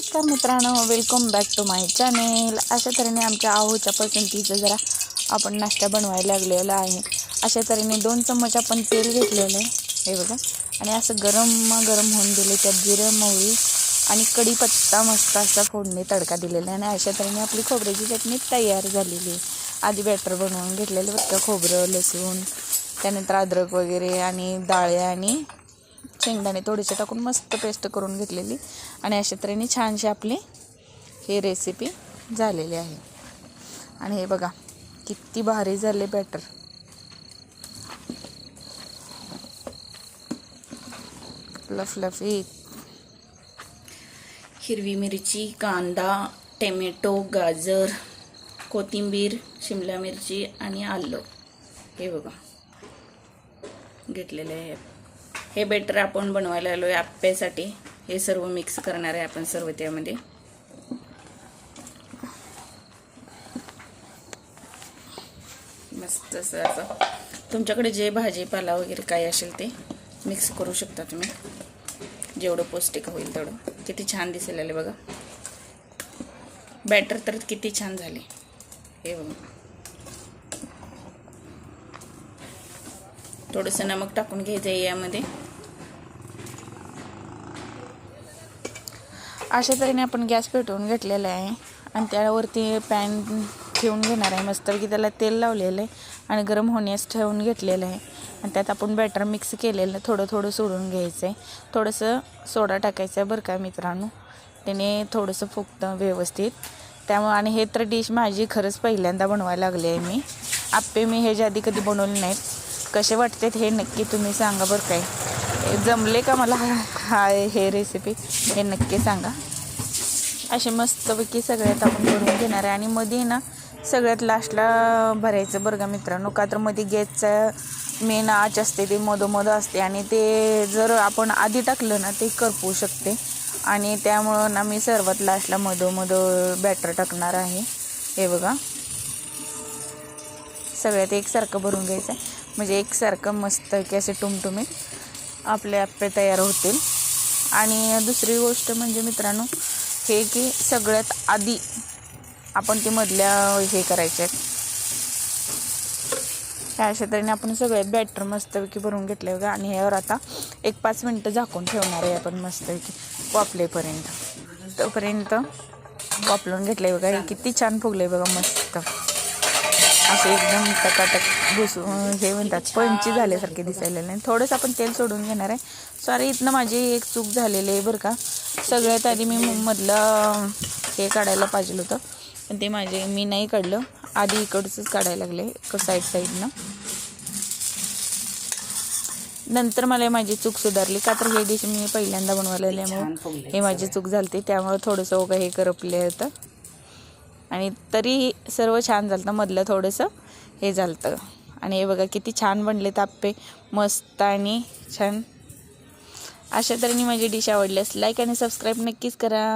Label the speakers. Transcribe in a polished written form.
Speaker 1: नमस्कार मित्रांनो, welcome back to my channel. अशा तऱ्हेने आमच्या आहोच्या पसंतीचं जरा आपण नाश्ता बनवायला लागलेला आहे। अशा तऱ्हेने 2 चम्मच आपण तेल घेतलेलं आहे, हे बघा, आणि असं गरम होऊन दिले। त्यात जिरं, मोहरी आणि कढीपत्ता मस्त असा फोडणी तडका दिलेला आहे। आणि अशा तऱ्हेने आपली खोबऱ्याची चटणी तयार झालेली आहे। आधी बॅटर बनवून घेतलेलं बघा, खोबरं, लसूण, त्यानंतर अद्रक वगैरे आणि डाळे आणि शेंगदाणे थोडेसे टाकून मस्त पेस्ट करून घेतलेली। आणि अशा तऱ्हेने छानशी आपली ही रेसिपी झालेली आहे। आणि हे बघा किती भारी झाले बॅटर, फ्लफी। हिरवी मिरची, कांदा, टोमॅटो, गाजर, कोथिंबीर, शिमला मिरची आणि आलं हे बघा घेतलेले आहे। हे बॅटर आपण बनवायला आलोय आप्प्यासाठी। हे सर्व मिक्स करणार आहे आपण सर्व त्यामध्ये। मस्त असं तुमच्याकडे जे भाजीपाला वगैरे काय असेल ते मिक्स करू शकता तुम्ही, जेवढं पौष्टिक होईल तेवढं। किती छान दिसेल बघा बॅटर, तर किती छान झाले हे बघा। थोडंसं नमक टाकून घ्यायचं आहे यामध्ये। अशा तऱ्हेने आपण गॅस पेटवून घेतलेला आहे आणि त्यावरती पॅन ठेवून घेणार आहे। मस्तपैकी त्याला तेल लावलेलं आहे आणि गरम होण्यास ठेवून घेतलेलं आहे। आणि त्यात आपण बॅटर मिक्स केलेलं थोडं सोडून घ्यायचं आहे। थोडंसं सोडा टाकायचं आहे बरं का मित्रांनो, त्याने थोडंसं फुगतं व्यवस्थित त्यामुळे। आणि हे तर डिश माझी खरंच पहिल्यांदा बनवायला लागले आहे मी। आप्पे मी ह्याच्या आधी कधी बनवले नाहीत, कसे वाटतात हे नक्की तुम्ही सांगा बरं। काय जमले का मला हे रेसिपी हे नक्की सांगा। असे मस्तपैकी सगळ्यात आपण करून घेणार आहे। आणि मध्ये ना सगळ्यात लास्टला भरायचं बरं का मित्रांनो, का तर मध्ये गॅसचा मेन आच असते ते मधोमध असते आणि ते जर आपण आधी टाकलं ना ते करपू शकते। आणि त्यामुळं ना मी सर्वात लास्टला मधोमध बॅटर टाकणार आहे। हे बघा सगळ्यात एकसारखं भरून घ्यायचं आहे, म्हणजे एकसारखं मस्त की असे टुमटुमीत आपले आप्पे तयार होतील। आणि दुसरी गोष्ट म्हणजे मित्रांनो हे की सगळ्यात आधी आपण ते मधल्या हे करायचे आहेत। अशा तऱ्हेने आपण सगळ्यात बॅटर मस्तपैकी भरून घेतले बघा। आणि ह्यावर आता 1-5 मिनटं झाकून ठेवणार आहे आपण मस्तपैकी वाफलेपर्यंत। तोपर्यंत वाफलून घेतले बघा, हे किती छान फुगले बघा, मस्त असे एकदम टकाटक हे म्हणतात पंची झाल्यासारखे दिसायला नाही। थोडंसं आपण तेल सोडून घेणार आहे। सॉरी, इथनं माझी एक चूक झालेली आहे बरं का। सगळ्यात आधी मी मधलं हे काढायला पाहिजे होतं, पण ते मी नाही काढलं, आधी इकडचंच काढायला लागले साईडनं। नंतर मला माझी चूक सुधारली, का तर हे डिश मी पहिल्यांदा बनवायला लागल्यामुळे हे माझी चूक झाली, त्यामुळे थोडंसं बघा हे करपले होतं। आणि तरी सर्व छान झालं, मधलं थोडंसं हे झालं। आणि हे बघा किती छान बनले आप्पे, मस्त आणि छान। अशा तऱ्हेने माझी डिश आवडल्यास लाईक आणि सबस्क्राईब नक्कीच करा।